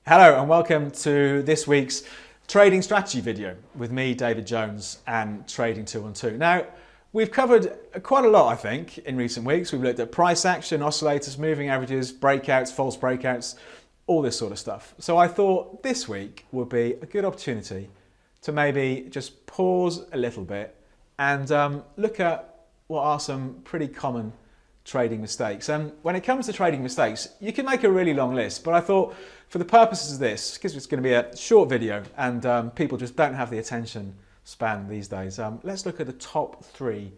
Hello and welcome to this week's trading strategy video with me, David Jones, and Trading 212. Now, we've covered quite a lot, I think, in recent weeks. We've looked at price action, oscillators, moving averages, breakouts, false breakouts, all this sort of stuff. So I thought this week would be a good opportunity to maybe just pause a little bit and look at what are some pretty common trading mistakes. And when it comes to trading mistakes, you can make a really long list, but I thought for the purposes of this, because it's going to be a short video and people just don't have the attention span these days, let's look at the top 3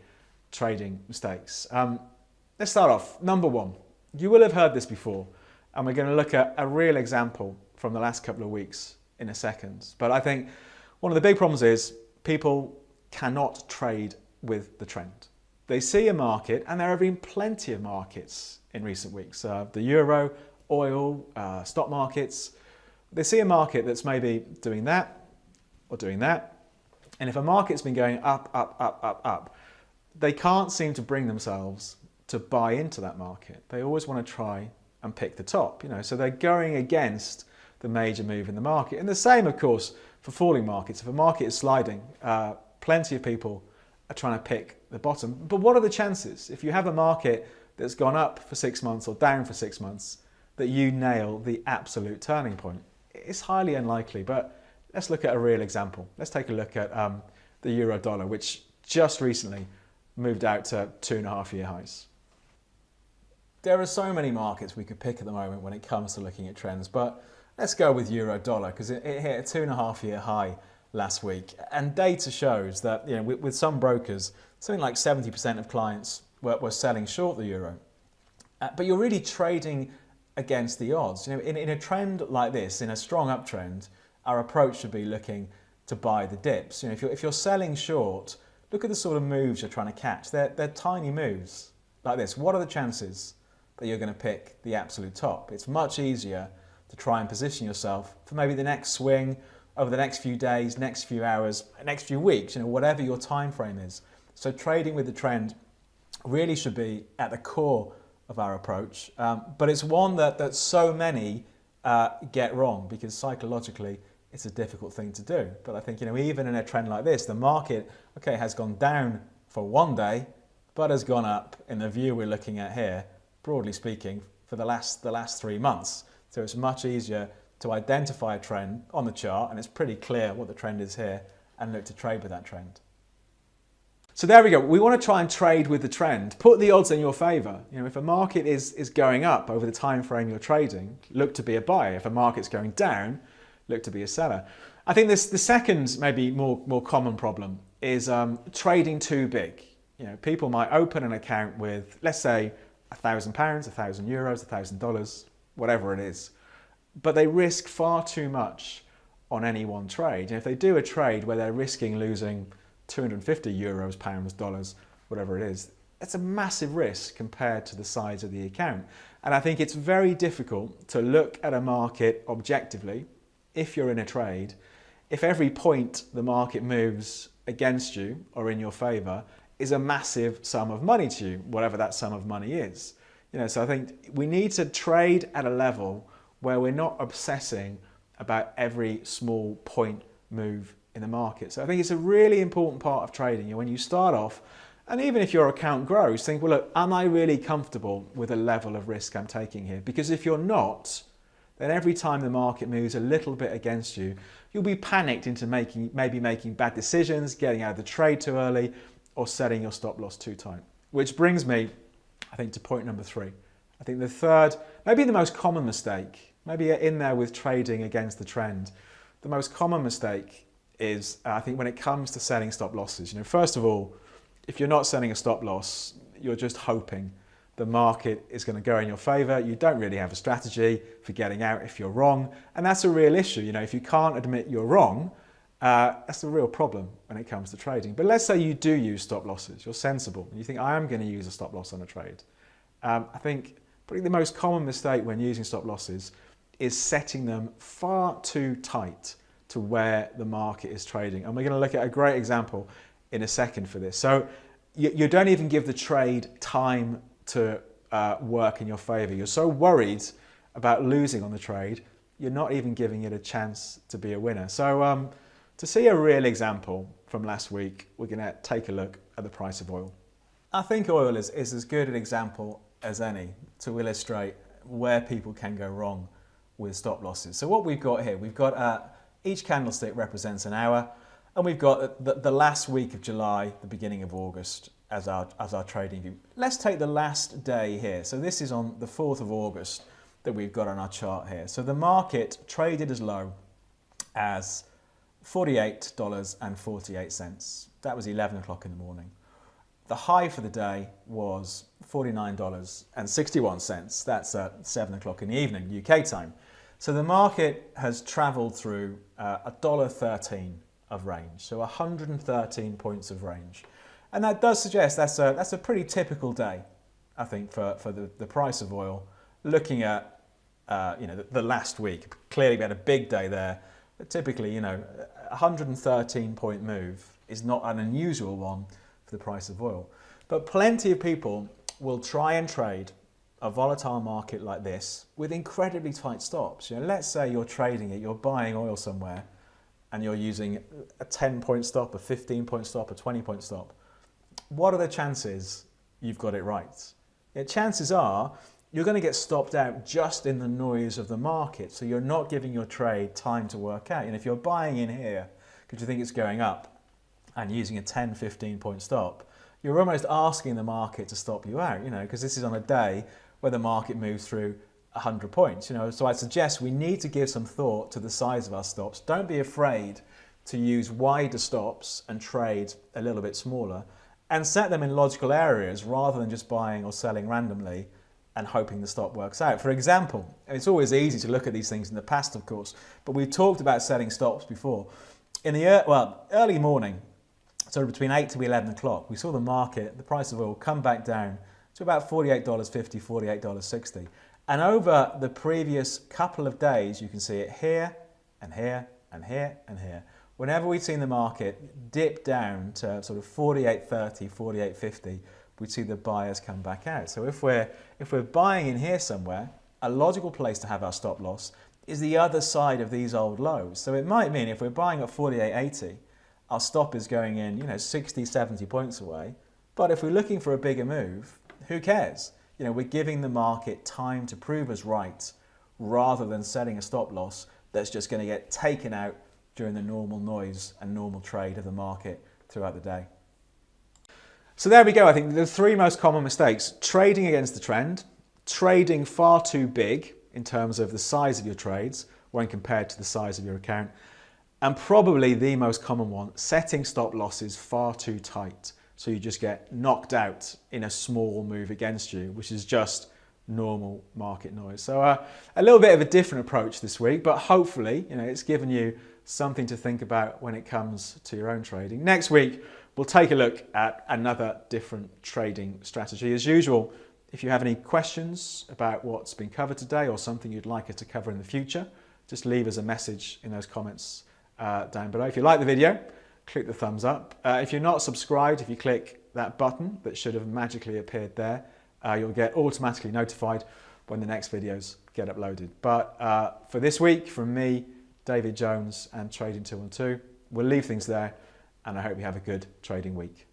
trading mistakes. Let's start off. Number 1, you will have heard this before, and we're going to look at a real example from the last couple of weeks in a second. But I think one of the big problems is people cannot trade with the trend. They see a market, and there have been plenty of markets in recent weeks. The euro, oil, stock markets. They see a market that's maybe doing that or doing that. And if a market's been going up, up, up, up, up, they can't seem to bring themselves to buy into that market. They always want to try and pick the top, so they're going against the major move in the market. And the same, of course, for falling markets. If a market is sliding, plenty of people are trying to pick the bottom. But what are the chances, if you have a market that's gone up for 6 months or down for 6 months, that you nail the absolute turning point? It's highly unlikely, but let's look at a real example. Let's take a look at the euro dollar, which just recently moved out to 2.5-year highs. There are so many markets we could pick at the moment when it comes to looking at trends, but let's go with euro dollar because it hit a 2.5-year high last week, and data shows that with some brokers, something like 70% of clients were selling short the euro. But you're really trading against the odds. In a trend like this, in a strong uptrend, our approach should be looking to buy the dips. If you're selling short, look at the sort of moves you're trying to catch. They're tiny moves like this. What are the chances that you're going to pick the absolute top? It's much easier to try and position yourself for maybe the next swing over the next few days, next few hours, next few weeks, whatever your time frame is. So trading with the trend really should be at the core of our approach, but it's one that so many get wrong because psychologically it's a difficult thing to do. But I think even in a trend like this, the market has gone down for one day, but has gone up in the view we're looking at here, broadly speaking, for the last 3 months. So it's much easier to identify a trend on the chart, and it's pretty clear what the trend is here, and look to trade with that trend. So there we go. We want to try and trade with the trend. Put the odds in your favour. If a market is going up over the time frame you're trading, look to be a buyer. If a market's going down, look to be a seller. I think the second, maybe more common problem is trading too big. People might open an account with, let's say, £1,000, €1,000, $1,000, whatever it is, but they risk far too much on any one trade. If they do a trade where they're risking losing 250 euros, pounds, dollars, whatever it is, it's a massive risk compared to the size of the account. And I think it's very difficult to look at a market objectively if you're in a trade, if every point the market moves against you or in your favour is a massive sum of money to you, whatever that sum of money is. So I think we need to trade at a level where we're not obsessing about every small point move in the market. So I think it's a really important part of trading. When you start off, and even if your account grows, think, well, look, am I really comfortable with the level of risk I'm taking here? Because if you're not, then every time the market moves a little bit against you, you'll be panicked into maybe making bad decisions, getting out of the trade too early, or setting your stop loss too tight. Which brings me, I think, to point number 3. I think the third, maybe the most common mistake, maybe in there with trading against the trend, the most common mistake is, I think, when it comes to setting stop losses. First of all, if you're not setting a stop loss, you're just hoping the market is going to go in your favour. You don't really have a strategy for getting out if you're wrong, and that's a real issue. If you can't admit you're wrong, that's a real problem when it comes to trading. But let's say you do use stop losses, you're sensible, and you think, I am going to use a stop loss on a trade. I think probably the most common mistake when using stop losses is setting them far too tight to where the market is trading. And we're going to look at a great example in a second for this. So you don't even give the trade time to work in your favour. You're so worried about losing on the trade you're not even giving it a chance to be a winner. So to see a real example from last week, we're going to take a look at the price of oil. I think oil is as good an example as any to illustrate where people can go wrong with stop losses. So what we've got here, we've got each candlestick represents an hour, and we've got the last week of July, the beginning of August as our trading view. Let's take the last day here. So this is on the 4th of August that we've got on our chart here. So the market traded as low as $48.48. That was 11 o'clock in the morning. The high for the day was $49.61. That's at 7 o'clock in the evening, UK time. So the market has travelled through $1.13 of range, so 113 points of range. And that does suggest that's a pretty typical day, I think, for the price of oil. Looking at the last week, clearly we had a big day there, but typically, a 113 point move is not an unusual one for the price of oil. But plenty of people will try and trade a volatile market like this with incredibly tight stops. Let's say you're trading it, you're buying oil somewhere, and you're using a 10-point stop, a 15-point stop, a 20-point stop. What are the chances you've got it right? Chances are you're going to get stopped out just in the noise of the market, so you're not giving your trade time to work out. And if you're buying in here because you think it's going up and using a 10, 15-point stop, you're almost asking the market to stop you out, because this is on a day where the market moves through 100 points. So I suggest we need to give some thought to the size of our stops. Don't be afraid to use wider stops and trade a little bit smaller, and set them in logical areas rather than just buying or selling randomly and hoping the stop works out. For example, it's always easy to look at these things in the past, of course, but we've talked about setting stops before. In the early morning, so between 8 to 11 o'clock, we saw the market, the price of oil, come back down to about $48.50, $48.60. And over the previous couple of days, you can see it here and here and here and here. Whenever we'd seen the market dip down to sort of $48.30, $48.50, we'd see the buyers come back out. So if we're buying in here somewhere, a logical place to have our stop loss is the other side of these old lows. So it might mean if we're buying at $48.80, our stop is going in, 60, 70 points away. But if we're looking for a bigger move, who cares? We're giving the market time to prove us right rather than setting a stop loss that's just going to get taken out during the normal noise and normal trade of the market throughout the day. So there we go. I think the three most common mistakes: trading against the trend, trading far too big in terms of the size of your trades when compared to the size of your account, and probably the most common one, setting stop losses far too tight. So you just get knocked out in a small move against you, which is just normal market noise. So a little bit of a different approach this week, but hopefully, it's given you something to think about when it comes to your own trading. Next week, we'll take a look at another different trading strategy. As usual, if you have any questions about what's been covered today or something you'd like us to cover in the future, just leave us a message in those comments down below. If you like the video, click the thumbs up. If you're not subscribed, if you click that button that should have magically appeared there, you'll get automatically notified when the next videos get uploaded. But for this week, from me, David Jones and Trading 212, we'll leave things there, and I hope you have a good trading week.